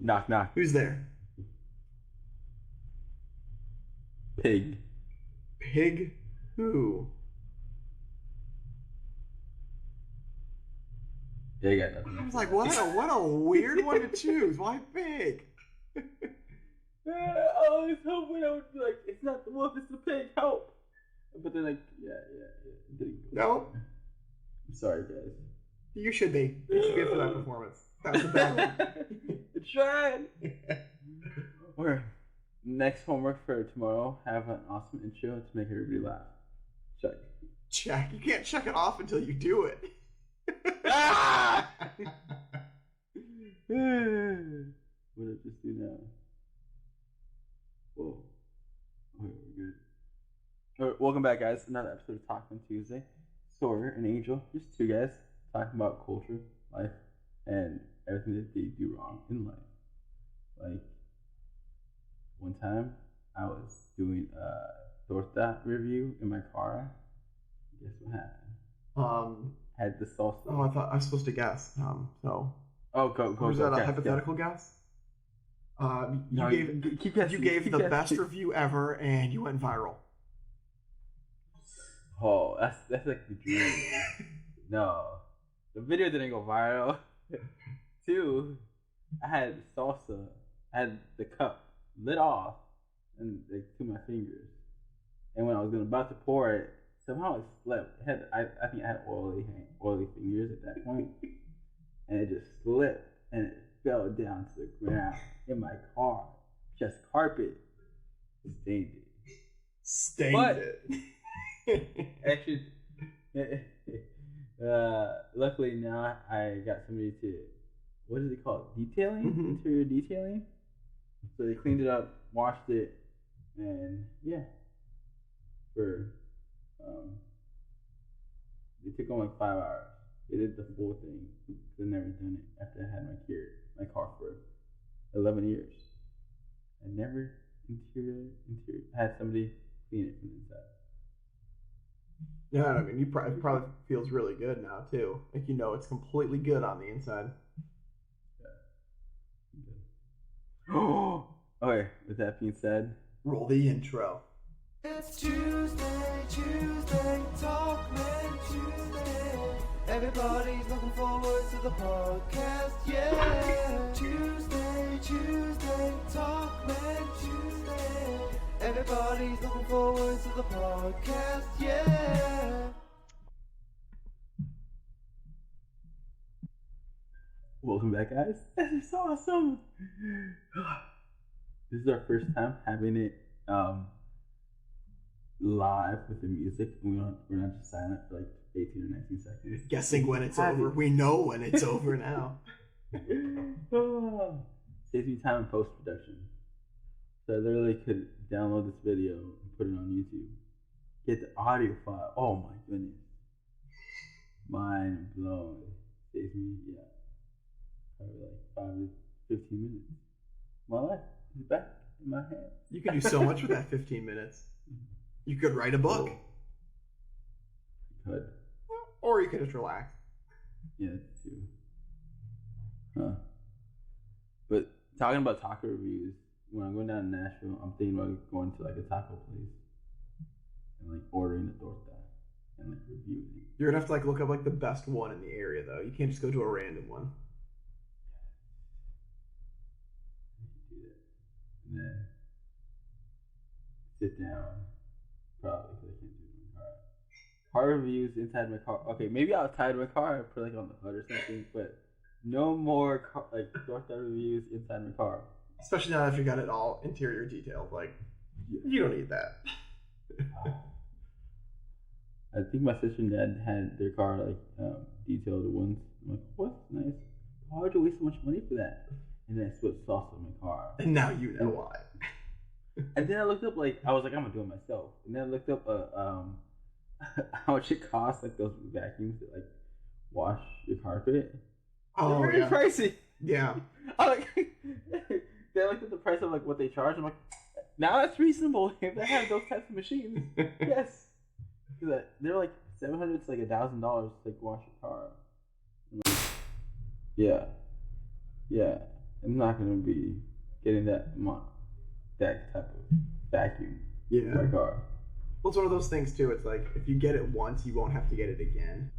Knock, knock. Who's there? Pig. Pig? Who? Yeah, you got nothing. I was like, what a weird one to choose. Why pig? I was hoping I would be like, it's not the wolf, it's the pig, help. But then, like, yeah. It didn't go. No. I'm sorry, guys. You should be. You should be for that performance. That was a bad one. I tried. Okay. Next homework for tomorrow, have an awesome intro to make everybody laugh. Check. Check. You can't check it off until you do it. Ah! What did I just do now? Whoa. Okay, we're good. Alright, welcome back, guys. Another episode of Talkmen Tuesday. Sawyer and Angel, just two guys talking about culture, life, and everything that they do wrong in life. Like, one time I was doing a torta review in my car. Guess what happened? Had the salsa. Oh, I thought I was supposed to guess. Oh, go. Was that a hypothetical guess? You gave the best review ever, and you went viral. Oh, that's like the dream. No, the video didn't go viral. 2, I had salsa. I had the cup lit off and like to my fingers, and when I was about to pour it, somehow it slipped. I think I had oily fingers at that point, and it just slipped and it fell down to the ground in my car. Just carpet stained it. Actually, luckily now I got somebody to, what is it called? Detailing? Mm-hmm. Interior detailing. So they cleaned it up, washed it, and yeah. It took them like 5 hours. They did the full thing. They've never done it after I had my car for 11 years. I never had somebody clean it from the inside. Yeah, I mean, it probably feels really good now too. Like, you know, it's completely good on the inside. Yeah. Oh, okay. With that being said, roll the intro. It's Tuesday, Talkmen Tuesday. Everybody's looking forward to the podcast, yeah. Tuesday, Talkmen Tuesday. Everybody's looking forward to the podcast, yeah. Welcome back, guys. This is awesome. This is our first time having it live with the music. We're not just silent for like 18 or 19 seconds. Guessing when it's over. We know when it's over now. Saves me time in post-production. So I literally could download this video and put it on YouTube. Get the audio file. Oh my goodness. Mind blown. Saves me, probably like 5 to 15 minutes. My life is back in my hands. You can do so much with that 15 minutes. You could write a book. You could. Or you could just relax. Yeah, that's too. Huh. But talking about taco reviews, when I'm going down to Nashville, I'm thinking about going to like a taco place and like ordering a torta and like reviewing it. You're gonna have to like look up like the best one in the area though. You can't just go to a random one. Do that. And then sit down. Probably because I can't do it in my car. Car reviews inside my car. Okay, maybe outside my car, I put like on the hood or something, but no more torta reviews inside my car. Especially now that you got it all interior detailed. Like, you don't need that. I think my sister and dad had their car like detailed once. I'm like, what's nice? Why would you waste so much money for that? And then I put salsa in my car. And now you know why. And then I looked up, like, I was like, I'm gonna do it myself. And then I looked up how much it costs, like those vacuums that like wash your carpet. Oh, they're very pricey. Yeah. I like. Then I looked at the price of like what they charge. I'm like, now that's reasonable if they have those types of machines. Yes. They're like $700 to like $1,000 to like wash your car. Yeah. Yeah. I'm not gonna be getting that type of vacuum in my car. Well, it's one of those things too. It's like if you get it once, you won't have to get it again.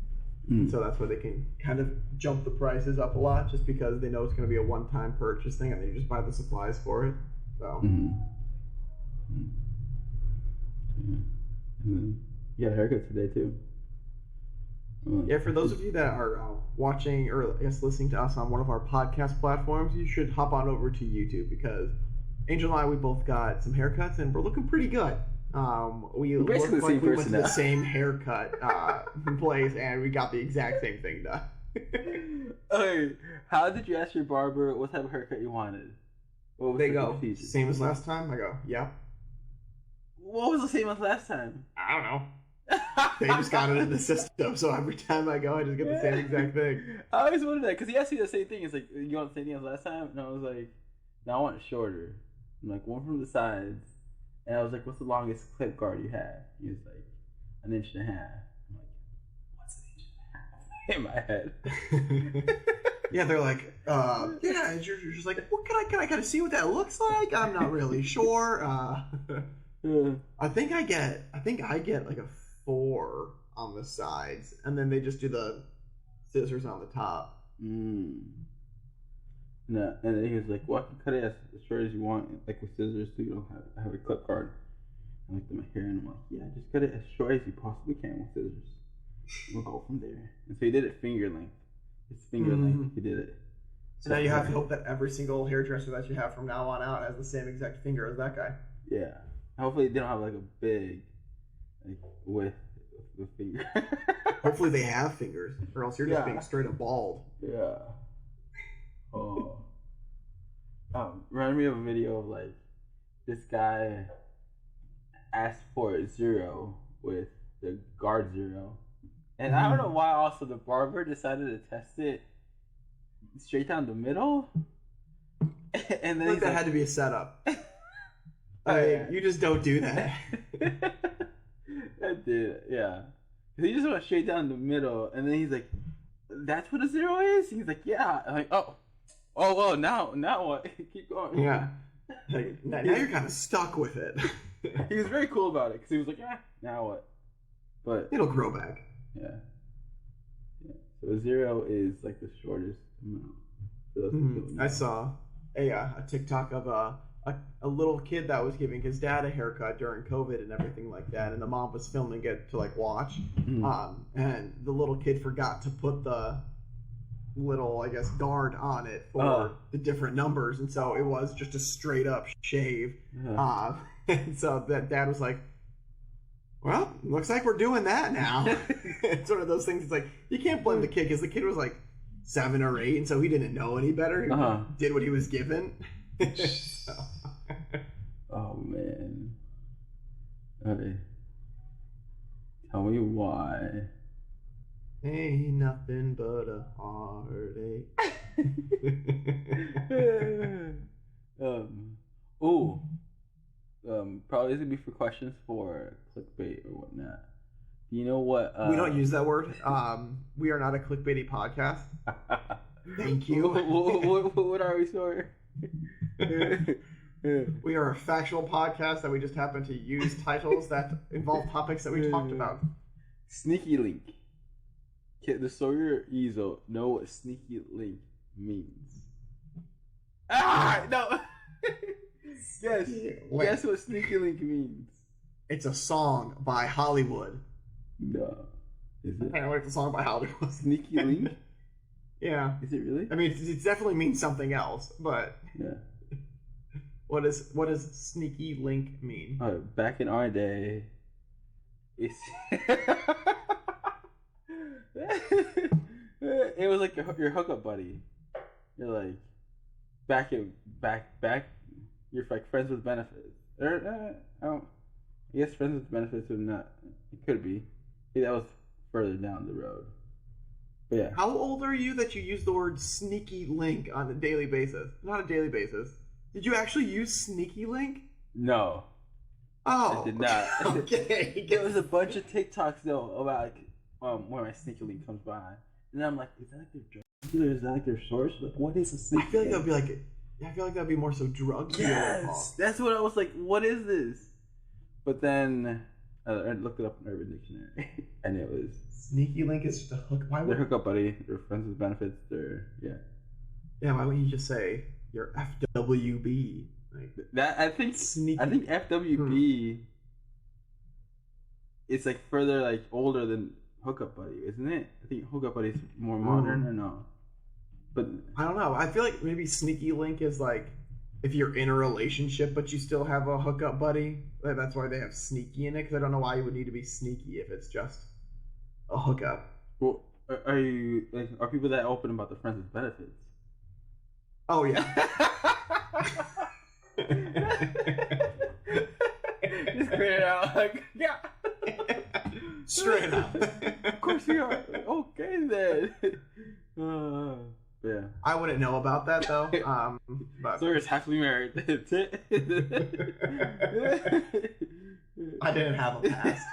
So that's why they can kind of jump the prices up a lot, just because they know it's going to be a one-time purchase thing, and then you just buy the supplies for it. So. You got a haircut today too. Yeah, for those of you that are watching or I guess listening to us on one of our podcast platforms, you should hop on over to YouTube, because Angel and I, we both got some haircuts and we're looking pretty good. We look basically like we went to now. the same haircut place, and we got the exact same thing done. Okay, how did you ask your barber what type of haircut you wanted? What was They the go, procedure? same as last time? I go, yeah. What was the same as last time? I don't know. They just got it in the system, so every time I go, I just get the same exact thing. I always wondered that, because he asked me the same thing. It's like, you want the same thing as last time? And I was like, no, I want it shorter. I'm like, one from the sides. And I was like, what's the longest clip guard you have? He was like, 1.5 inches. I'm like, what's 1.5 inches in my head? Yeah, they're like, yeah, and you're just like, what can I kind of see what that looks like? I'm not really sure. I think I get like a 4 on the sides, and then they just do the scissors on the top. No, and then he was like, well, I can cut it as short as you want, like with scissors too. You don't have a clip guard. I looked at my hair and I'm like, yeah, just cut it as short as you possibly can with scissors. We'll go from there. And so he did it finger length. It's finger length. He did it. So now you have to hope that every single hairdresser that you have from now on out has the same exact finger as that guy. Yeah. Hopefully they don't have like a big width of finger. Hopefully they have fingers, or else you're just being straight up bald. Yeah. Oh. Reminded me of a video of like this guy asked for a 0 with the guard 0. And I don't know why also the barber decided to test it straight down the middle. And then that had to be a setup. You just don't do that. I did, yeah. He just went straight down the middle, and then he's like, "That's what a 0 is?" He's like, "Yeah." I'm like, oh, well, now what? Keep going. Yeah. Like, now you're kind of stuck with it. He was very cool about it, because he was like, "Yeah, now what?" But it'll grow back. Yeah. So a 0 is like the shortest amount. So I saw a TikTok of a little kid that was giving his dad a haircut during COVID and everything like that, and the mom was filming it to like watch, and the little kid forgot to put the little, I guess, guard on it for the different numbers, and so it was just a straight up shave. And so that dad was like, well, looks like we're doing that now. It's one of those things. It's like, you can't blame the kid, because the kid was like 7 or 8, and so he didn't know any better. He did what he was given. Oh man. Okay. Tell me why. Ain't nothing but a heartache. Probably this would be for questions for clickbait or whatnot. Do you know what? We don't use that word. We are not a clickbaity podcast. Thank you. What are we for? We are a factual podcast that we just happen to use titles that involve topics that we talked about. Sneaky link. Can the Sawyer Easel know what sneaky link means? No. Yes. Guess what sneaky link means. It's a song by Hxllywood. No. Is it? I don't know, it's a song by Hxllywood. Sneaky link? Yeah. Is it really? I mean, it definitely means something else, but yeah. What does sneaky link mean? Back in our day, it was like your hookup buddy. You're like back. You're like friends with benefits. Or I guess friends with benefits would not. It could be. That was further down the road. But yeah. How old are you that you use the word sneaky link on a daily basis? Not a daily basis. Did you actually use sneaky link? No. Oh. I did not. Okay. There was a bunch of TikToks though about like where my sneaky link comes by, and then I'm like, is that like their joke? dealer? Is that like their source? Like, what is a snake? I feel like that'd be like. I feel like that'd be more so drug dealer. Yes, that's what I was like. What is this? But then I looked it up in Urban Dictionary, and it was Sneaky link is just a hook. Why their would? hookup buddy, their friends with benefits, their Yeah, why wouldn't you just say your FWB? Like, that I think sneaky. I think FWB is like further like older than hookup buddy, isn't it? I think hookup buddy is more modern, or no? But I don't know. I feel like maybe sneaky link is like if you're in a relationship but you still have a hookup buddy. Like, that's why they have sneaky in it. Because I don't know why you would need to be sneaky if it's just a hookup. well, are you like are people that open about the friends with benefits? Oh yeah. Just clear it out like yeah. Straight up. Of course we are. Okay then. Yeah. I wouldn't know about that though. But So it's happily married. That's it. I didn't have a past.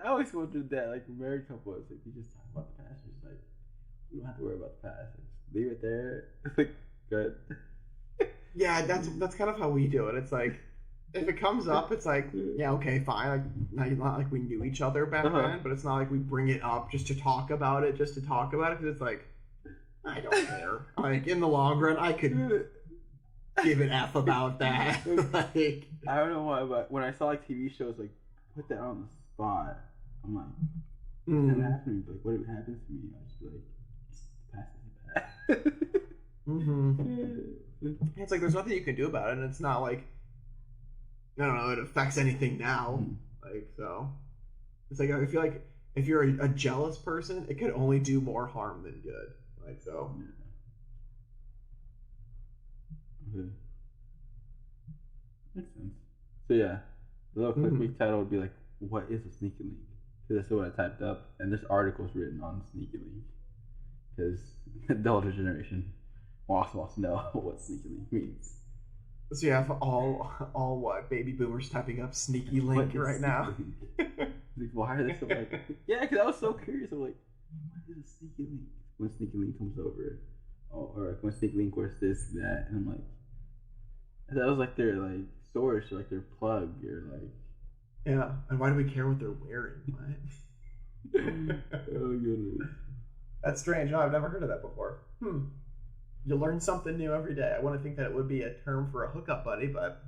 I always wondered that, like a married couple, it's like you just talk about the past. It's like you don't have to worry about the past. Just leave it there. Like good. Yeah, that's kind of how we do it. It's like if it comes up, it's like yeah, okay, fine. Like not like we knew each other back then, but it's not like we bring it up just to talk about it, because it's like I don't care. Like in the long run, I could give an F about that. Like I don't know why, but when I saw like TV shows like put that on the spot, I'm like, what's gonna happen? Like what if it happens to me? I just be like, pass is bad. It's like there's nothing you can do about it, and it's not like I don't know, it affects anything now. Like so, it's like I feel like if you're a jealous person, it could only do more harm than good. Like so. Yeah. Okay. Makes sense. So yeah, the little clickbait title would be like, "What is a sneaky link?" Because that's what I typed up, and this article's written on sneaky link. Because the older generation wants to know what sneaky link means. So you have all what baby boomers typing up sneaky link right now. Like, why are they so like? Yeah, because I was so curious. I'm like, what is a sneaky link? When sneaky link comes over, or when sneaky link was this that, and I'm like, that was like their like source, or like their plug, or like. Yeah, and why do we care what they're wearing? What? Oh goodness. That's strange. No, I've never heard of that before. You learn something new every day. I want to think that it would be a term for a hookup buddy, but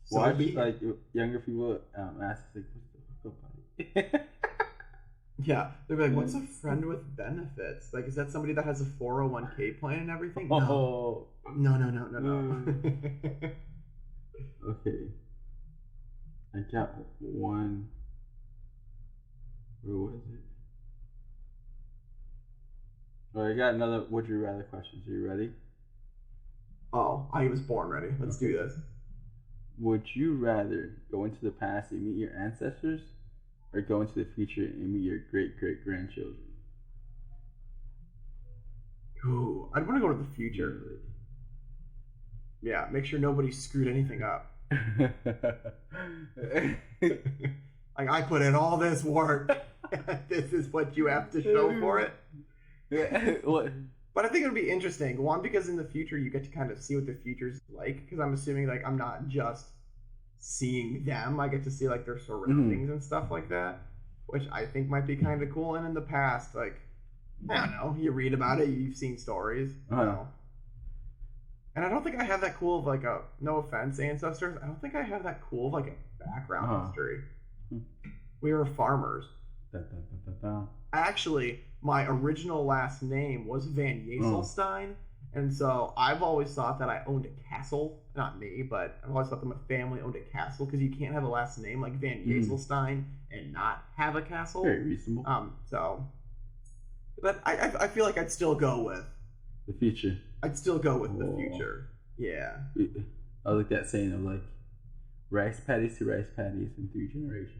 so watch like younger people ask like, "What's the hookup buddy?" Yeah, they'll be like, "What's a friend with benefits? Like, is that somebody that has a 401k plan and everything?" No. No. Okay. I got one. Where was it? Oh, I got another would you rather questions. Are you ready? Oh, I was born ready. Let's do this. Would you rather go into the past and meet your ancestors, or go into the future and meet your great-great-grandchildren? Ooh, I'd want to go to the future. Yeah, make sure nobody screwed anything up. Like, I put in all this work. This is what you have to show for it. What? But I think it would be interesting. One, because in the future you get to kind of see what the future's like. Because I'm assuming like I'm not just seeing them. I get to see like their surroundings and stuff like that, which I think might be kind of cool. And in the past, like I don't know, you read about it, you've seen stories. You know. And I don't think I have that cool of like a no offense ancestors. I don't think I have that cool of like a background history. We were farmers. Actually, my original last name was Van Yeselstein, and so I've always thought that I owned a castle. Not me, but I've always thought that my family owned a castle, because you can't have a last name like Van Yeselstein and not have a castle. Very reasonable. But I feel like I'd still go with the future. I'd still go with the future. Yeah. I like that saying of like rice paddies to rice paddies in 3 generations.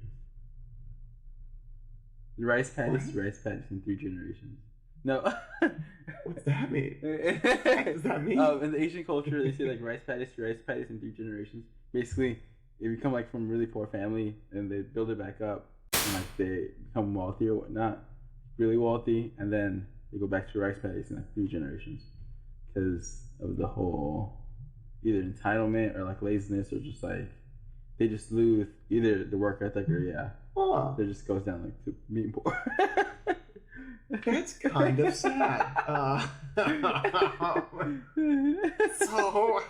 Rice paddies to rice paddies in 3 generations. No. What's that mean? What does that mean? In the Asian culture, they say like rice paddies to rice paddies in 3 generations. Basically, if you come like from a really poor family and they build it back up, and like they become wealthy or whatnot, really wealthy, and then they go back to rice paddies in like 3 generations because of the whole either entitlement or like laziness or just like they just lose either the work ethic or it just goes down like to being poor. That's kind of sad. So,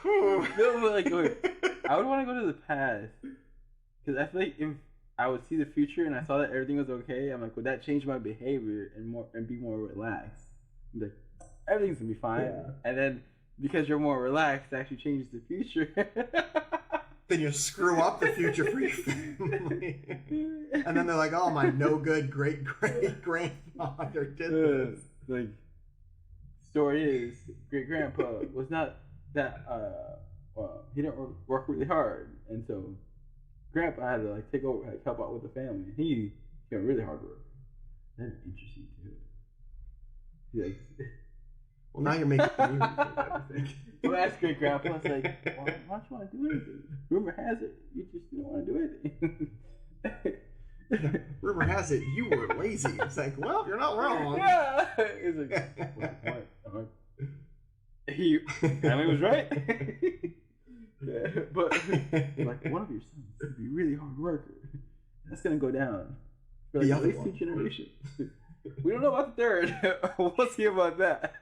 no, like, wait, I would want to go to the past because I feel like if I would see the future and I saw that everything was okay, I'm like, would that change my behavior and be more relaxed? I'm like, everything's gonna be fine, and then because you're more relaxed, it actually changes the future. Then you screw up the future for your family. And then they're like, oh, my no good great grandfather did this. Like, story is, great grandpa was not that, he didn't work really hard. And so, grandpa had to like take over, like, help out with the family. He got really hard work. That's interesting too. Like, well, now you're making me rethink everything. Well, that's great grandpa. It's like, why don't you want to do anything? Rumor has it, you just didn't want to do anything. Rumor has it, you were lazy. It's like, well, you're not wrong. Yeah. It's like, what? He was right. Yeah, but like one of your sons could be a really hard worker. That's gonna go down for like at least 2 generations. We don't know about the 3rd. We'll see about that.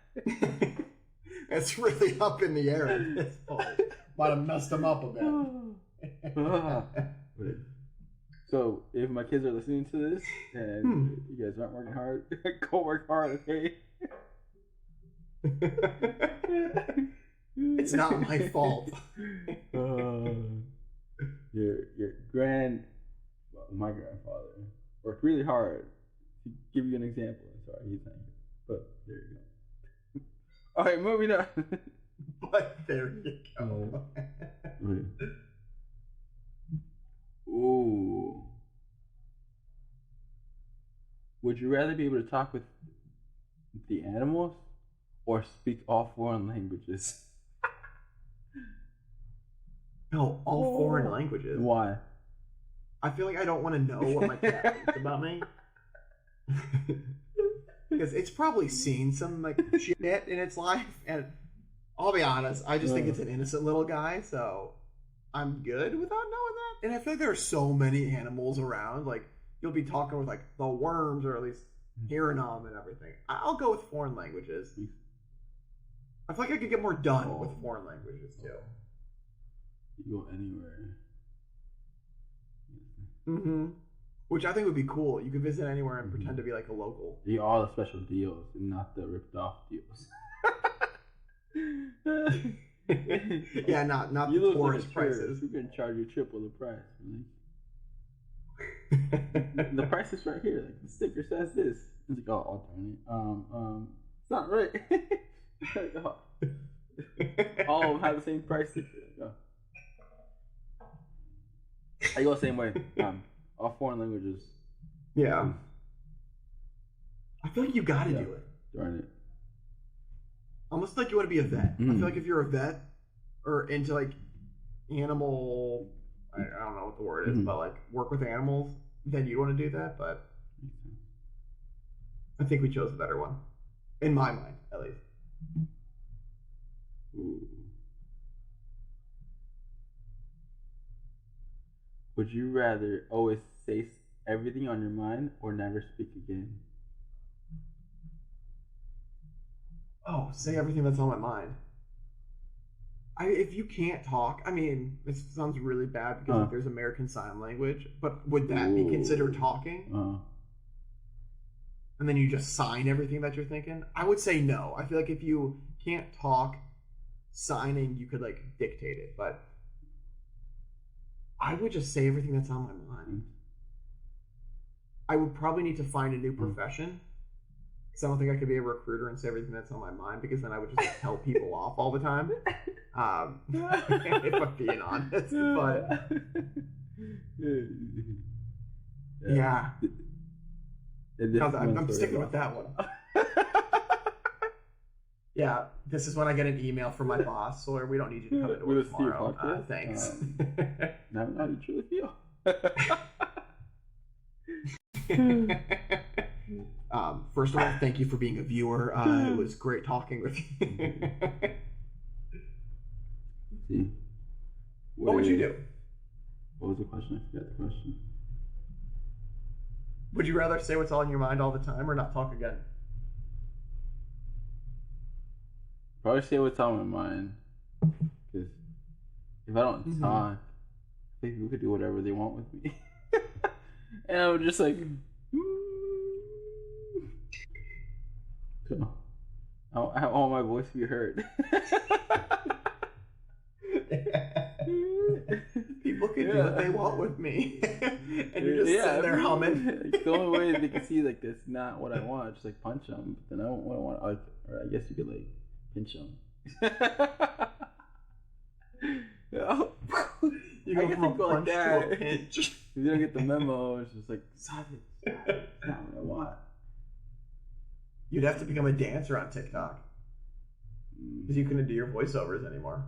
It's really up in the air at this point. Might have messed them up a bit. So, if my kids are listening to this and you guys aren't working hard, go work hard, okay? It's not my fault. My grandfather worked really hard. To give you an example, sorry, he's not here, but there you go. All right, moving on. But there you go. Ooh. Would you rather be able to talk with the animals or speak all foreign languages? No, all foreign languages. Why? I feel like I don't want to know what my cat thinks about me. Because it's probably seen some like shit in its life, and I'll be honest, I just think it's an innocent little guy, so I'm good without knowing that. And I feel like there are so many animals around, like you'll be talking with like the worms, or at least hearing them and everything. I'll go with foreign languages. I feel like I could get more done with foreign languages too. You go anywhere. Mm-hmm. Which I think would be cool. You could visit anywhere and pretend to be like a local. You get all the special deals and not the ripped off deals. Yeah, not the poorest prices. We're gonna charge you triple the price. Really? The price is right here. Like the sticker says this. It's like, oh, darn it. It's not right. All of them have the same price sticker. I go the same way. All foreign languages. Yeah. I feel like you gotta do it. Darn it. Almost like you want to be a vet. I feel like if you're a vet or into like animal, I don't know what the word is, but like work with animals, then you want to do that. But I think we chose a better one, in my mind, at least. Ooh. Would you rather always say everything on your mind or never speak again? Oh, say everything that's on my mind. If you can't talk, I mean, this sounds really bad because like, there's American Sign Language, but would that be considered talking? And then you just sign everything that you're thinking? I would say no. I feel like if you can't talk, signing, you could like dictate it, but I would just say everything that's on my mind. I would probably need to find a new profession because I don't think I could be a recruiter and say everything that's on my mind, because then I would just like, tell people off all the time. If I'm being honest, but yeah, I'm sticking with that one. Yeah, this is when I get an email from my boss, or we don't need you to come into work tomorrow. Thanks. Now how do you truly feel? First of all, thank you for being a viewer. It was great talking with you. See. What would you do? What was the question? I forgot the question. Would you rather say what's all in your mind all the time or not talk again? Probably say what's on my mind. Because if I don't talk, I think people could do whatever they want with me. And I'm just like, so I want my voice to be heard. People can do what they want with me. And you're just sitting there humming. Like, the only way they can see, like, that's not what I want. Just, like, punch them. But then I don't want, like, or I guess you could, like, pinch them. You go from a punch to a pinch. If you don't get the memo, it's just like, stop it. That's not what I want. You'd have to become a dancer on TikTok. Because you couldn't do your voiceovers anymore.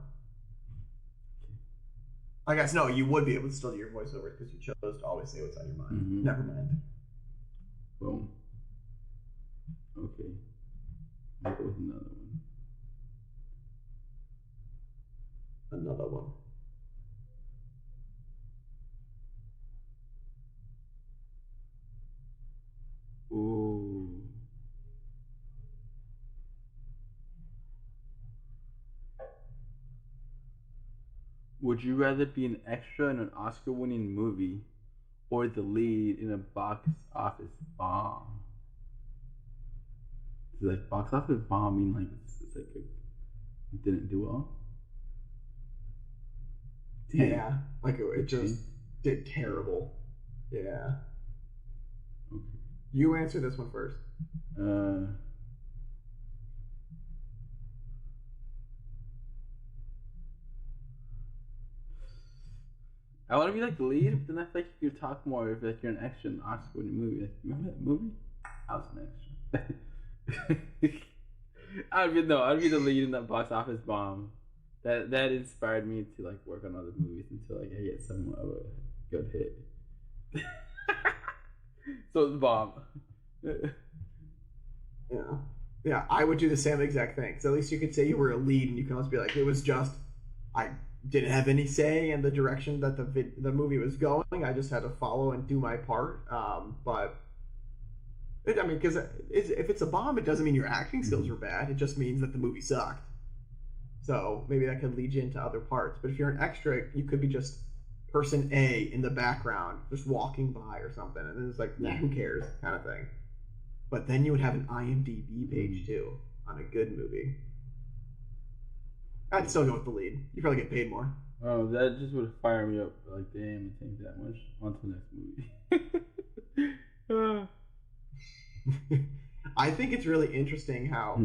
I guess, no, you would be able to still do your voiceovers because you chose to always say what's on your mind. Mm-hmm. Never mind. Boom. Okay. I'll go with another one. Another one. Ooh. Would you rather be an extra in an Oscar-winning movie or the lead in a box office bomb? Does like box office bomb mean like it's like it didn't do well? Yeah, like it just did terrible. Yeah. Okay. You answer this one first. I want to be like the lead, but then I feel like you could talk more if like you're an extra in an Oscar-winning movie. Like, remember that movie? I was an extra. I'd be the lead in that box office bomb. That inspired me to like work on other movies until like I get somewhat of a good hit. So it's bomb. Yeah, I would do the same exact thing. So at least you could say you were a lead, and you can also be like, it was just I didn't have any say in the direction that the movie was going. I just had to follow and do my part. Because if it's a bomb, it doesn't mean your acting skills were bad. It just means that the movie sucked. So maybe that could lead you into other parts. But if you're an extra, you could be just person A in the background, just walking by or something, and then it's like, nah, who cares, kind of thing. But then you would have an IMDb page too on a good movie. I'd still go with the lead. You probably get paid more. Oh, that just would fire me up. Like, damn, it takes that much. On to the next movie. I think it's really interesting how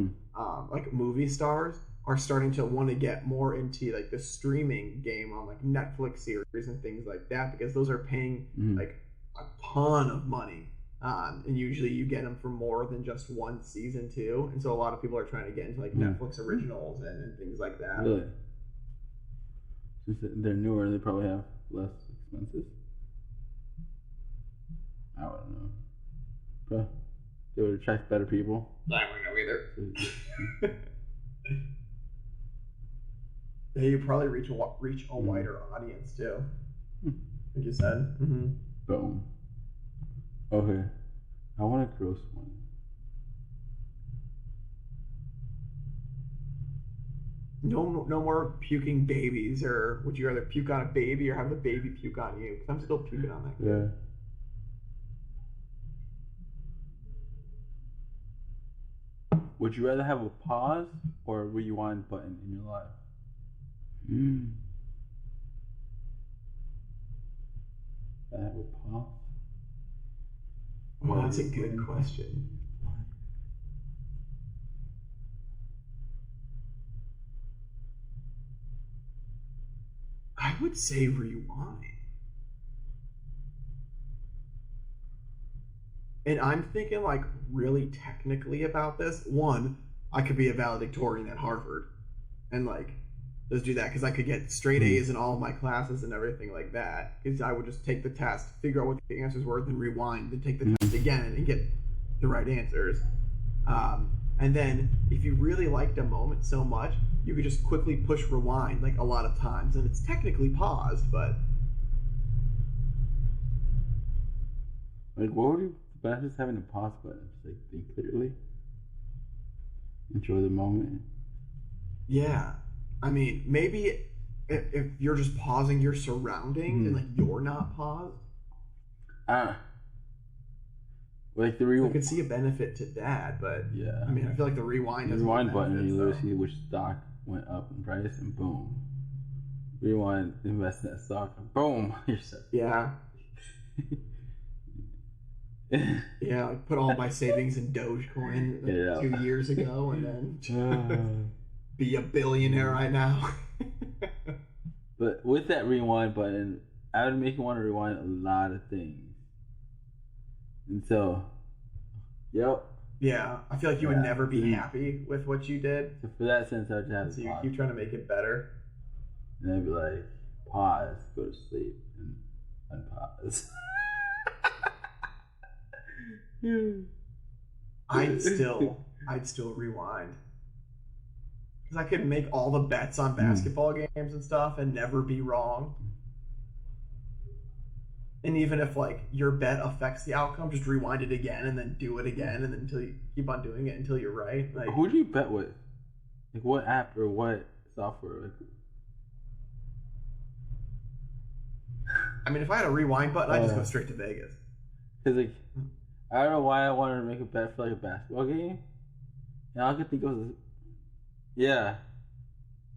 like movie stars are starting to want to get more into like the streaming game on like Netflix series and things like that, because those are paying like a ton of money. And usually you get them for more than just one season too. And so a lot of people are trying to get into like Netflix originals and things like that. Really? Since they're newer, they probably have less expenses. I don't know. But they would attract better people. I don't know either. Yeah, you probably reach a wider audience too. Like you said. Boom. Okay. I want a gross one. No more puking babies, or would you rather puke on a baby or have the baby puke on you? Because I'm still puking on that kid. Yeah. Would you rather have a pause or a rewind button in your life? I have a pause. Well, that's a good question. I would say rewind. And I'm thinking like really technically about this. One, I could be a valedictorian at Harvard and like Let's do that because I could get straight A's in all of my classes and everything like that. Because I would just take the test, figure out what the answers were, then rewind, then take the test again and get the right answers. And then if you really liked a moment so much, you could just quickly push rewind like a lot of times, and it's technically paused, but like what would you benefits having a pause button? Just like think clearly, enjoy the moment. Yeah. I mean, maybe if you're just pausing your surroundings and like you're not paused. Like the I could see a benefit to that, but yeah. I mean, I feel like the rewind. The rewind button, you literally see which stock went up in price, and boom, rewind, invest in that stock, and boom, you're set. Yeah. Yeah, like put all my savings in Dogecoin like 2 years ago, and then be a billionaire right now. But with that rewind button, I would make you want to rewind a lot of things. And so, yep. Yeah, I feel like you would never be happy with what you did. So for that sense, I would have so you keep trying to make it better. And I'd be like, pause, go to sleep, and unpause. I'd still rewind. Because I could make all the bets on basketball games and stuff and never be wrong. And even if like your bet affects the outcome, just rewind it again and then do it again and then until you keep on doing it until you're right. Like, who do you bet with? Like what app or what software? Like, I mean, if I had a rewind button, I'd just go straight to Vegas. Cause like I don't know why I wanted to make a bet for like a basketball game. And all I could think of was yeah.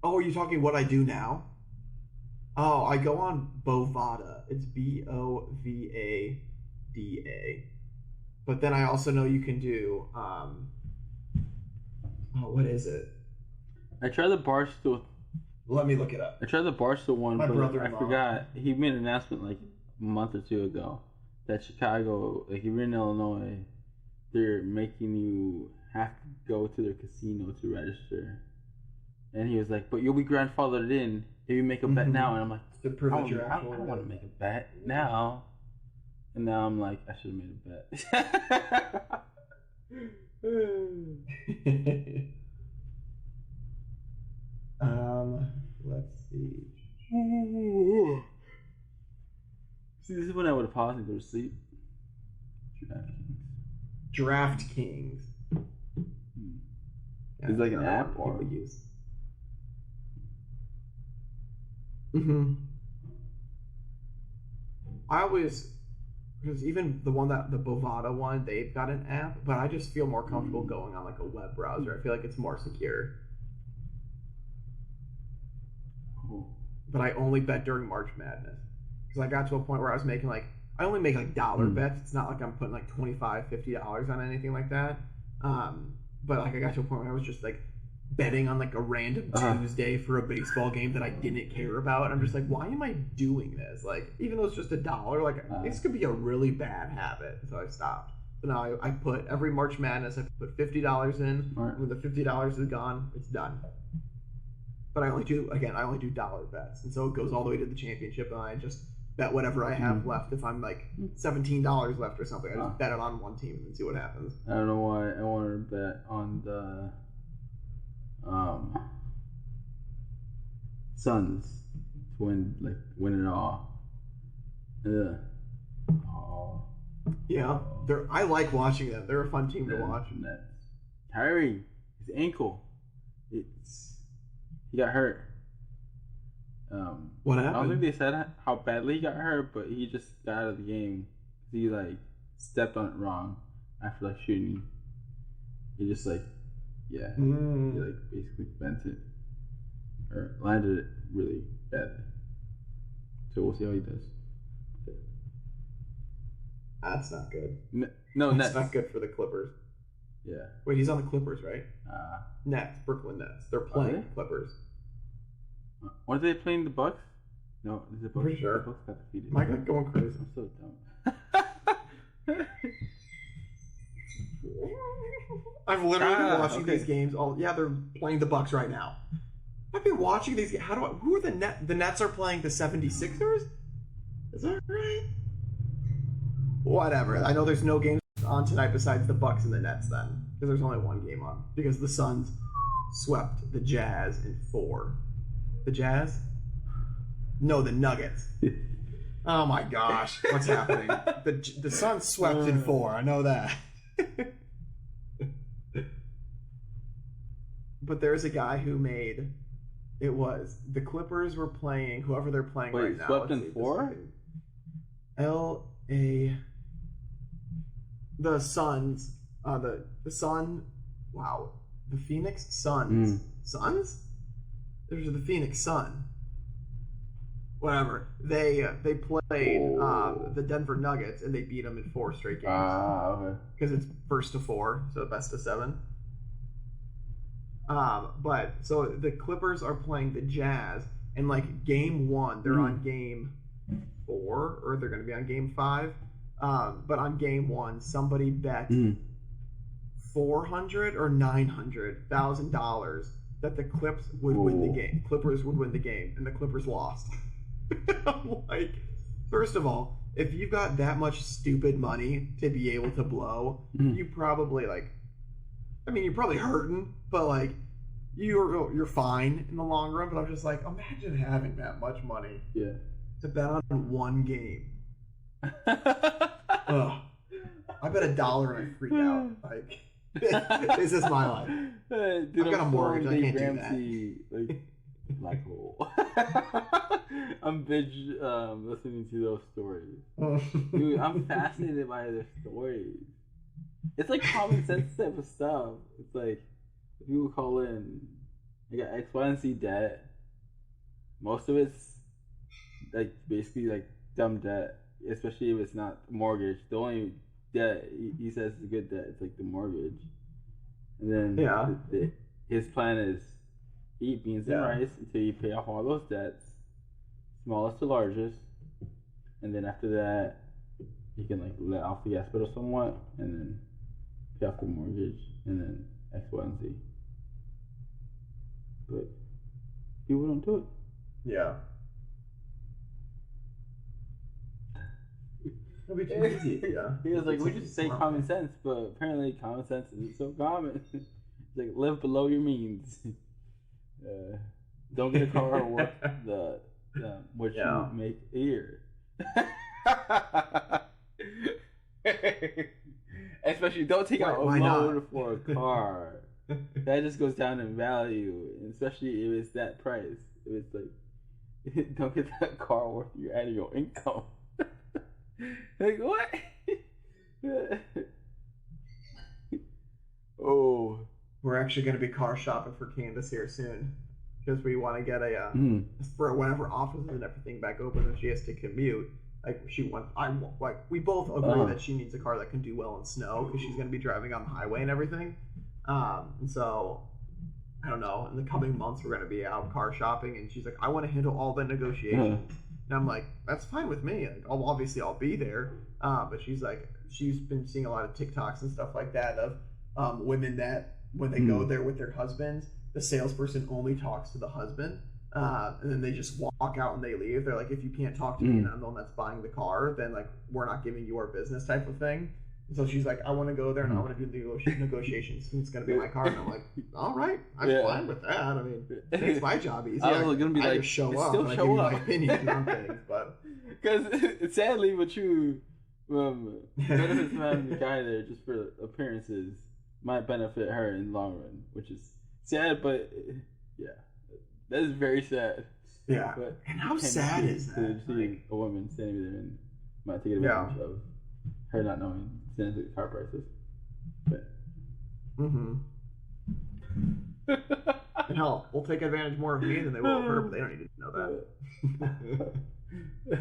Oh, are you talking what I do now? Oh, I go on Bovada. It's Bovada. But then I also know you can do what is it? I tried the Barstool. Let me look it up. I tried the Barstool one, My but brother-in-law. I forgot. He made an announcement like a month or two ago that Chicago, like if you're in Illinois, they're making you have to go to their casino to register. And he was like, but you'll be grandfathered in if you make a bet now. And I'm like, to prove that you're I don't want to make a bet now. And now I'm like, I should have made a bet. Let's see. See, this is when I would have paused and go to sleep. DraftKings. It's like an app or people use. Mm-hmm. I always, because even the Bovada one, they've got an app, but I just feel more comfortable going on like a web browser. I feel like it's more secure. But I only bet during March Madness because I got to a point where I was making like I only make like dollar bets. It's not like I'm putting like $25, $50 on anything like that. But like I got to a point where I was just like betting on like a random Tuesday for a baseball game that I didn't care about. And I'm just like, why am I doing this? Like, even though it's just $1, like this could be a really bad habit. So I stopped. So now I put every March Madness, I put $50 in. When the $50 is gone, it's done. But I only do dollar bets, and so it goes all the way to the championship, and I just bet whatever I have left. If I'm like $17 left or something, I just bet it on one team and see what happens. I don't know why I wanted to bet on the Suns to win it all. Yeah, I like watching them. They're a fun team to watch. Kyrie, his ankle, he got hurt. What happened? I don't think they said how badly he got hurt, but he just got out of the game. He like stepped on it wrong after like shooting. He just like he like basically bent it or landed it really badly. So we'll see how he does. That's not good. No, that's not good for the Clippers. Yeah. Wait, he's on the Clippers, right? Nets, Brooklyn Nets. They're playing Clippers. Weren't they playing the Bucks? No, the Bucks. Pretty sure. The Bucks got defeated. My God, going crazy. I'm so dumb. I've literally been watching these games all. Yeah, they're playing the Bucks right now. I've been watching these. Who are the Nets? The Nets are playing the 76ers? Is that right? Whatever. I know there's no games on tonight besides the Bucks and the Nets then. Because there's only one game on. Because the Suns swept the Jazz in 4. The Jazz? No, the Nuggets. Oh my gosh. What's happening? The Suns swept in 4. I know that. But there's a guy who made... It was... The Clippers were playing... Whoever they're playing right now. Swept in 4? L.A... The Suns... The Sun... Wow. The Phoenix Suns. Suns? There's the Phoenix Sun. Whatever. They played the Denver Nuggets and they beat them in 4 straight games. Okay. Because it's first to 4, so best of 7. But so the Clippers are playing the Jazz, and like game 1, they're on game 4, or they're going to be on game 5. But on game 1, somebody bet $400,000 or $900,000 that the Clips would win the game. Clippers would win the game, and the Clippers lost. I'm like, first of all, if you've got that much stupid money to be able to blow, you probably you're probably hurting, but like you're fine in the long run. But I'm just like, imagine having that much money to bet on one game. Ugh. I bet $1 and I freak out. Like, this is my life. Dude, I've got a mortgage. I can't Ramsey, do that. Black hole. I'm binge listening to those stories. Dude, I'm fascinated by their stories. It's like common sense type of stuff. It's like, if you would call in, you got X, Y, and Z debt. Most of it's like basically like dumb debt, especially if it's not mortgage. The only debt he says is a good debt. It's like the mortgage. And then his plan is eat beans and rice until you pay off all those debts, smallest to largest, and then after that, you can like let off the gas pedal somewhat, and then pay off the mortgage, and then X, Y, and Z. But people don't do it. Yeah. It'll be too easy. Yeah. He was like, we just say common sense, but apparently common sense isn't so common. It's like, live below your means. Don't get a car worth what you make a year. Especially, don't take out a loan for a car. That just goes down in value, and especially if it's that price. If it's like, don't get that car worth your annual income. Like, what? Oh. We're actually going to be car shopping for Candace here soon, because we want to get a for whenever offices and everything back open and she has to commute. Like we both agree that she needs a car that can do well in snow because she's going to be driving on the highway and everything. And so I don't know. In the coming months, we're going to be out car shopping, and she's like, I want to handle all the negotiations. And I'm like, that's fine with me. Like, I'll be there. But she's like, she's been seeing a lot of TikToks and stuff like that of women that when they go there with their husbands, the salesperson only talks to the husband, and then they just walk out and they leave. They're like, if you can't talk to me and I'm the one that's buying the car, then like we're not giving you our business type of thing. And so she's like, I want to go there and I want to do the negotiations. It's going to be my car. And I'm like, all right, I'm fine with that. I mean, it makes my job easy. I was going to be like, just show up still and show I up. give you my opinion on things, but because sadly, but true, benefits of having the guy there just for appearances might benefit her in the long run, which is sad, but yeah, that is very sad. Yeah, but and how sad is that? To see a woman standing there and might take advantage of her not knowing the car prices. But and hell, we'll take advantage more of me than they will of her, but they don't need to know that.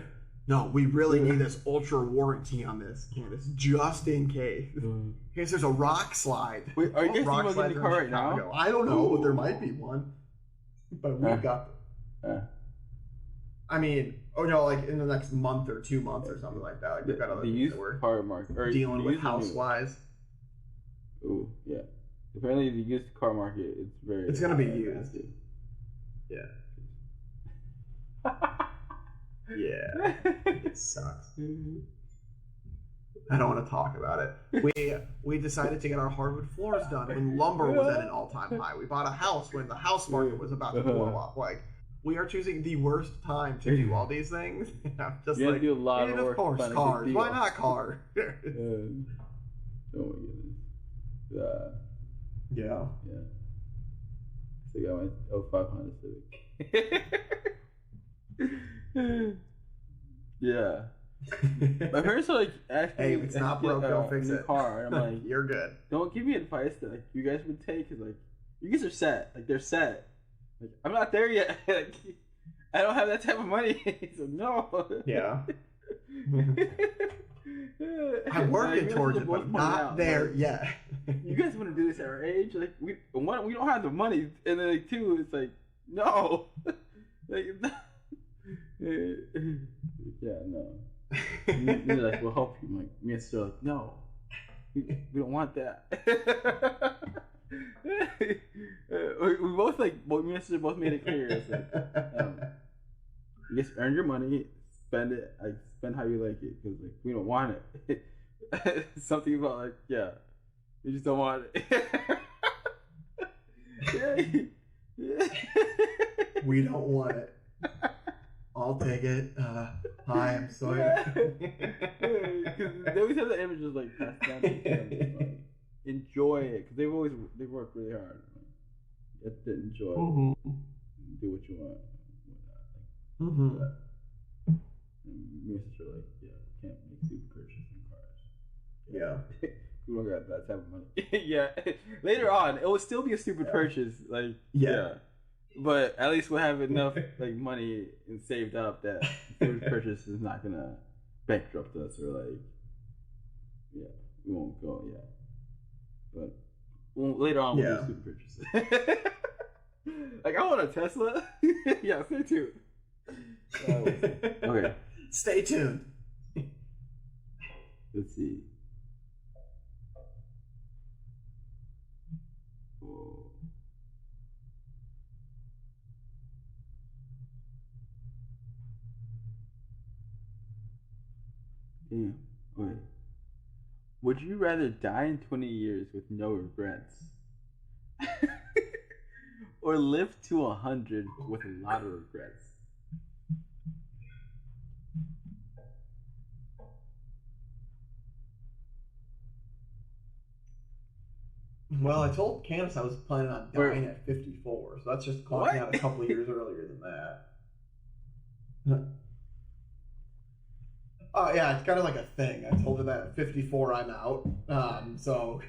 No, we really need this ultra warranty on this, Candace, just in case. In case there's a rock slide. Wait, are you guys thinking about getting a car right now? I don't know, but there might be one. But we've got I mean, like in the next month or 2 months or something like that. Like we've got other things that we're dealing with house-wise. Ooh, yeah. Apparently, the used car market, it's going to be used. Yeah. Yeah. It sucks. I don't want to talk about it. We decided to get our hardwood floors done when lumber was at an all-time high. We bought a house when the house market was about to blow up. Like, we are choosing the worst time to do all these things. I'm just you like, do a lot of work. Of course, cars. Why not car? Oh my goodness. Yeah. So I got my 05 Honda Civic. Yeah. My parents are like, actually, hey, if it's not broke, don't fix it. Car. And I'm like, you're good. Don't give me advice that like you guys would take, because like you guys are set. Like they're set. Like I'm not there yet. Like, I don't have that type of money. So no. Yeah. I'm working towards it, but not there yet. You guys want to do this at our age? Like we don't have the money, and then like two, it's like no. Like yeah, no. They're like, we'll help you. I'm like, me and Sister are like, no, we don't want that. We both like, me and Sister both made it clear. It's like, you just earn your money, spend it, like spend how you like it, because like we don't want it. Something about like, yeah, we just don't want it. We don't want it. I'll take it. Hi, I'm sorry. Because they always have the images like passed down to them. Like, enjoy it, because they work really hard. You have to enjoy it. Do what you want. And me and Sister are like, yeah, we can't make super purchases in cars. Yeah. We don't got that type of money. Yeah. Later on, it will still be a stupid purchase. Like, yeah. But at least we'll have enough like money and saved up that stupid purchase is not gonna bankrupt us, or like, yeah, we won't go. Yeah. But later on, we'll do stupid purchases. Like, I want a Tesla. Yeah, stay tuned. Okay. Stay tuned. Let's see. Oh. Damn. Okay. Would you rather die in 20 years with no regrets? Or live to 100 with a lot of regrets? Well, I told Candace I was planning on dying at 54, so that's just clocking out a couple of years earlier than that. Oh, yeah, it's kind of like a thing. I told her that at 54 I'm out, so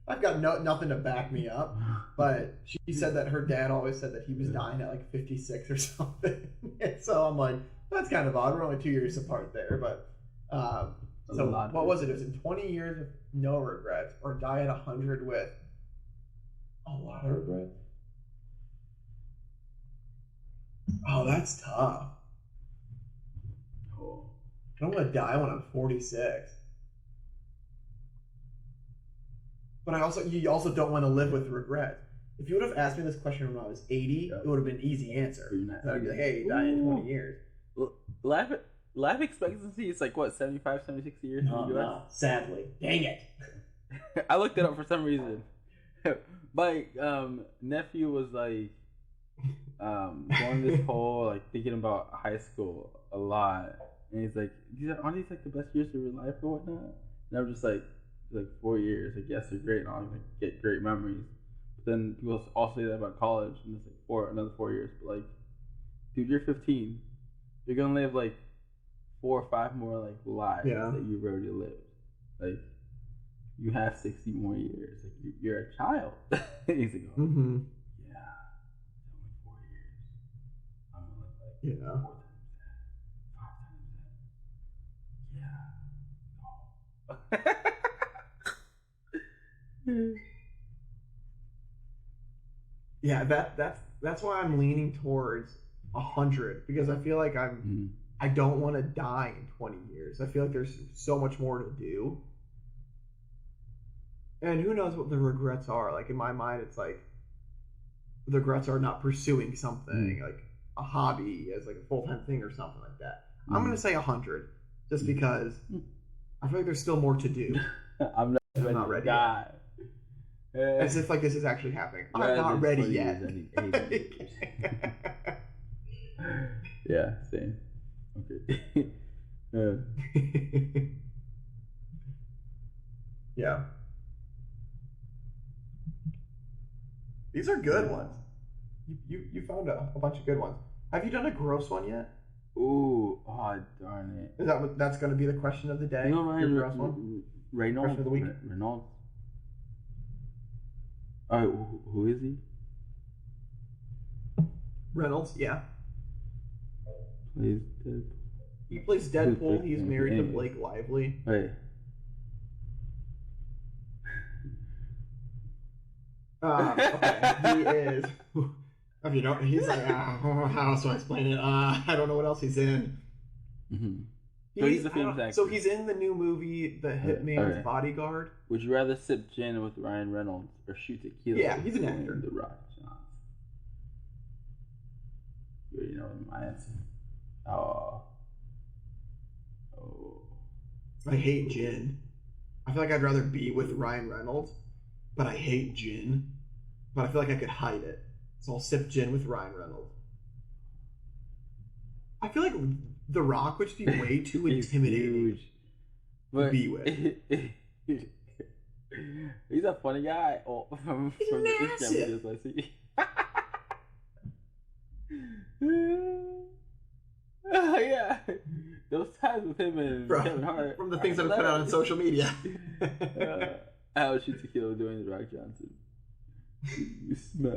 I've got nothing to back me up. But she said that her dad always said that he was dying at like 56 or something. And so I'm like, that's kind of odd. We're only 2 years apart there, but so what was it? It was in 20 years with no regrets, or die at 100 with a lot of regrets. Oh, that's tough. I don't want to die when I'm 46. But you also don't want to live with regret. If you would have asked me this question when I was 80, it would have been an easy answer. I'd be like, hey, die in 20 years. Life expectancy is like, what, 75, 76 years in the US? No, sadly. Dang it. I looked it up for some reason. My nephew was like going this whole, like, thinking about high school a lot. And he's like, aren't these like the best years of your life or whatnot? And I'm just like 4 years. Like, yes, they're great. And I'll like get great memories. But then people also say that about college, and it's like another 4 years. But like, dude, you're 15. You're gonna live like 4 or 5 more like lives that you've already lived. Like, you have 60 more years. Like, you're a child. He's like, yeah, it's only 4 years. I'm gonna live like 4 times that. Yeah, that's why I'm leaning towards 100, because I feel like I don't want to die in 20 years. I feel like there's so much more to do, and who knows what the regrets are. Like, in my mind, it's like the regrets are not pursuing something like a hobby as like a full-time thing or something like that. I'm gonna say 100, just because I feel like there's still more to do. I'm not ready yet. As if like this is actually happening. I'm not ready yet. Yeah, same. Okay. Yeah. These are good ones. You found a bunch of good ones. Have you done a gross one yet? Ooh, oh darn it! Is that that's going to be the question of the day? No, Ryan, Your gross one? Reynolds. Question of the week? Reynolds. Oh, who is he? Reynolds, yeah. Plays Deadpool. He plays Deadpool. He's married to Blake Lively. Wait. Okay. He is. If you don't, he's like, how else do I explain it? I don't know what else he's in. Mm-hmm. So he's a famous actor. So he's in the new movie, The Hitman's Bodyguard. Would you rather sip gin with Ryan Reynolds or shoot tequila? Yeah, he's an actor. The Rock Johnson. You already know my answer. Oh. I hate gin. I feel like I'd rather be with Ryan Reynolds, but I hate gin. But I feel like I could hide it. So I'll sip gin with Ryan Reynolds. I feel like The Rock would just be way too intimidating to be with. He's a funny guy. Oh, from he's the massive. videos I see. Yeah, those times with him and Kevin Hart. From the things that are put out on social media. I would shoot tequila doing The Rock Johnson. You smell.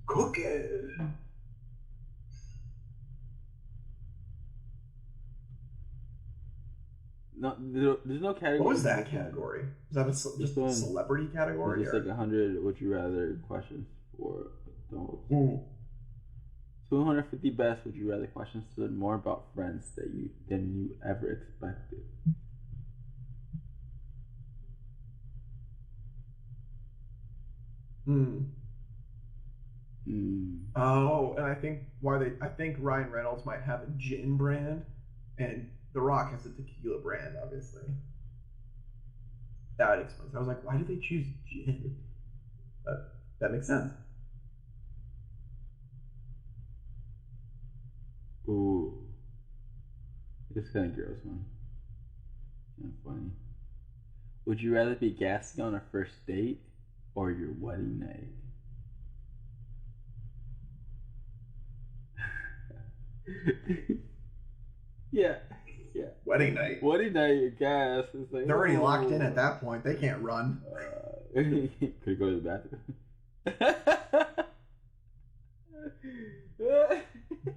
Cooking. No, there's no category. What was that category? Is that just a celebrity category? It's like 100 would you rather questions for adults. 250 best would you rather questions to learn more about friends than you ever expected. Oh, and I think Ryan Reynolds might have a gin brand, and The Rock has a tequila brand, obviously. That explains. I was like, why did they choose gin? That makes sense. Ooh, this kind of gross one. Kind of funny. Would you rather be gassing on a first date or your wedding night? Yeah. Wedding night. Wedding night, your gas. It's like, they're already locked in at that point. They can't run. Could go to the bathroom.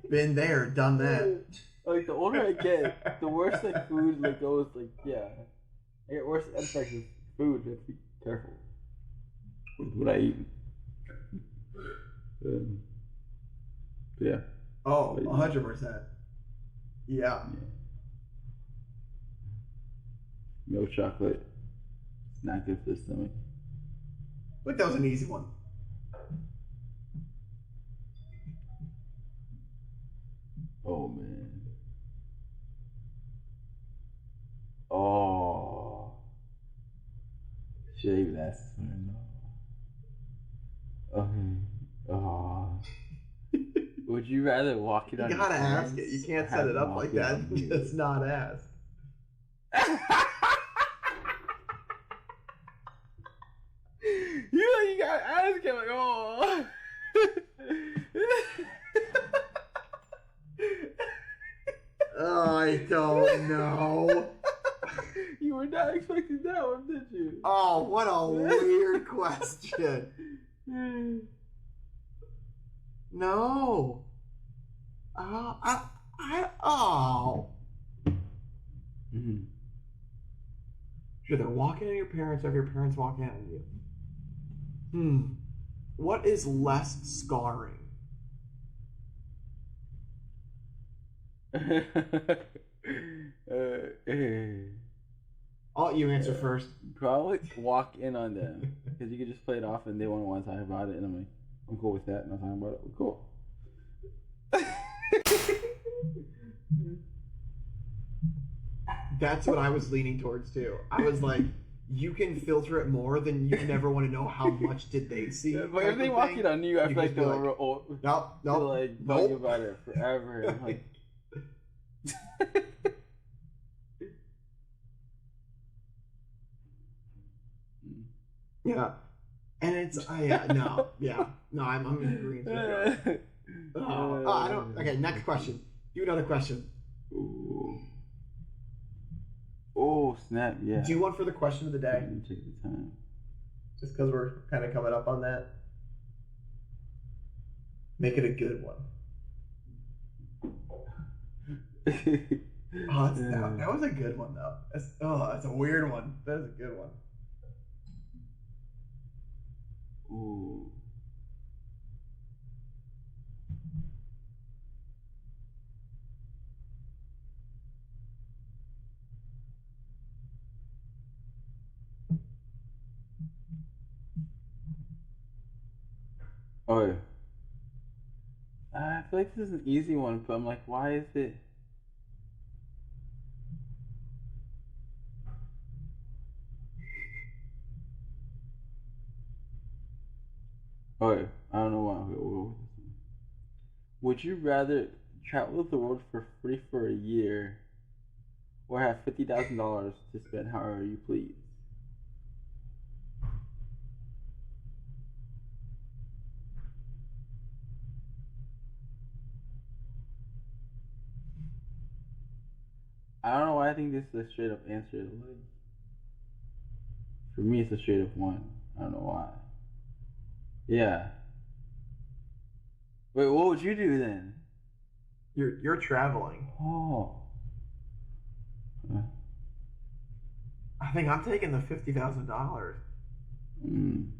Been there, done that. Like the older I get, the worse like food like goes. Like I get worse aspects of food. I have to be careful with what I eat. Yeah. Oh, 100%. Yeah. Milk chocolate. It's not good for the stomach. But that was an easy one. Oh man. Oh. Should I even ask this one or no? Okay. Oh. Would you rather walk it on? You gotta ask it. You can't set it up like that. Just not ask. You gotta ask it like, oh. I don't know. You were not expecting that one, did you? Oh, what a weird question. No. Mm-hmm. You're either walking at your parents or your parents walking at you. What is less scarring? I'll let you answer first. Probably walk in on them because you could just play it off and they won't want to talk about it, and I'm like, I'm cool with that. Not talking about it. We're cool. That's what I was leaning towards too. I was like, you can filter it more than you never want to know how much did they see. Yeah, but if they walk in on you, I feel like they'll nope, bug about it forever. I'm like, yeah, and it's I'm in agreement with you. I don't. Okay, next question. You another question. Ooh. Oh snap! Yeah. Do you want for the question of the day? Take the time. Just because we're kind of coming up on that. Make it a good one. That was a good one though. That's a weird one. That is a good one. Ooh. Oh, yeah. I feel like this is an easy one, but I'm like, why is it? Oh, yeah. I don't know why. Okay, we'll go with this one. Would you rather travel the world for free for a year, or have $50,000 to spend however you please? I don't know why I think this is a straight up answer. Like, for me, it's a straight up one. I don't know why. Yeah. Wait, what would you do then? You're traveling. Oh. I think I'm taking the $50,000. Mm.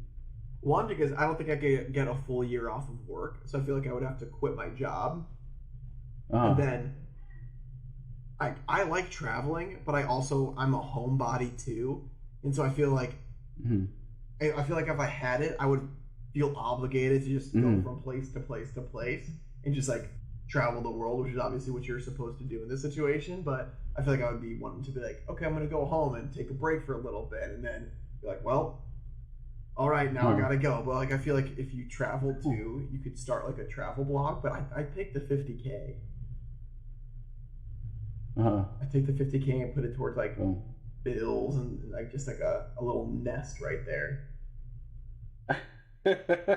One, because I don't think I could get a full year off of work, so I feel like I would have to quit my job. And then I like traveling, but I'm a homebody too, and so I feel like I feel like if I had it, I would feel obligated to just go from place to place to place and just like travel the world, which is obviously what you're supposed to do in this situation. But I feel like I would be wanting to be like, okay, I'm gonna go home and take a break for a little bit, and then be like, well, all right, now I gotta go. But like I feel like if you travel too, you could start like a travel blog. But I picked the $50K. I take the $50K and put it towards like bills and like just like a little nest right there. I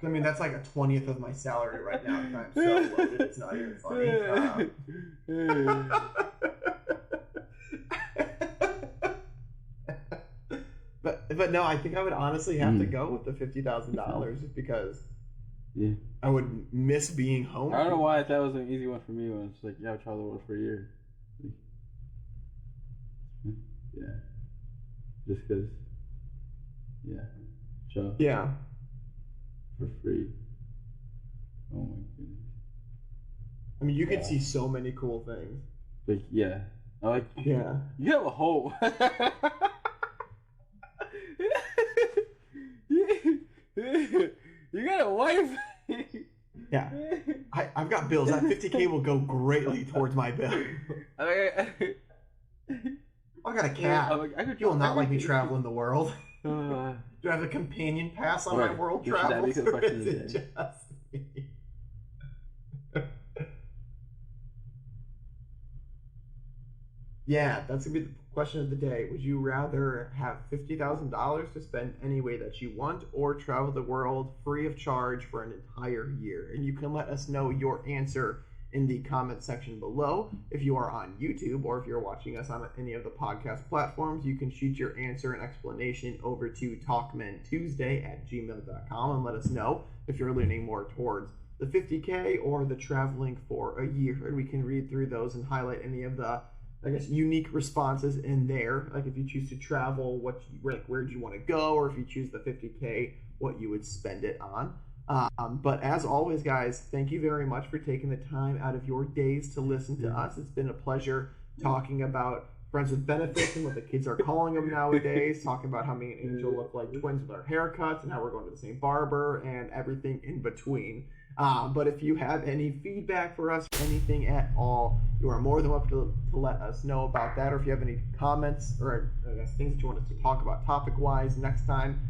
mean, that's like a 20th of my salary right now because I'm so loaded. It's not even funny. But no, I think I would honestly have to go with the $50,000 just because I would miss being home. I don't know why that was an easy one for me when it's like, yeah, travel the world for a year. Yeah. Just because. Yeah. So. Yeah. For free. Oh my goodness. I mean, you could see so many cool things. Like, yeah. I like. Yeah. You have a home. You got a wife. Yeah. I've got bills. That $50K will go greatly towards my bill. I got a cat. You will not let me travel in the world. Do I have a companion pass on my world travel? Or is it just me? Yeah, that's gonna be the question of the day. Would you rather have $50,000 to spend any way that you want, or travel the world free of charge for an entire year? And you can let us know your answer in the comment section below. If you are on YouTube or if you're watching us on any of the podcast platforms, you can shoot your answer and explanation over to talkmentuesday@gmail.com and let us know if you're leaning more towards the $50K or the traveling for a year. And we can read through those and highlight any of the, I guess, unique responses in there. Like if you choose to travel, where do you want to go? Or if you choose the $50K, what you would spend it on. But as always, guys, thank you very much for taking the time out of your days to listen to us. It's been a pleasure talking about friends with benefits and what the kids are calling them nowadays, talking about how me and Angel look like twins with our haircuts and how we're going to the same barber and everything in between. But if you have any feedback for us, anything at all, you are more than welcome to let us know about that. Or if you have any comments or I guess things that you want us to talk about topic-wise next time,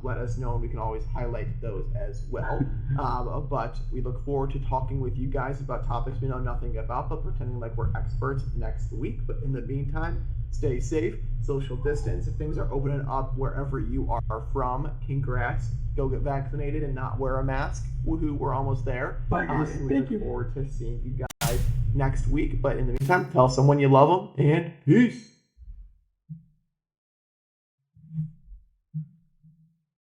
let us know and we can always highlight those as well. But we look forward to talking with you guys about topics we know nothing about, but pretending like we're experts next week. But in the meantime, stay safe, social distance. If things are opening up wherever you are from, congrats. Go get vaccinated and not wear a mask. Woohoo, we're almost there. And we look forward to seeing you guys next week. But in the meantime, tell someone you love them and peace.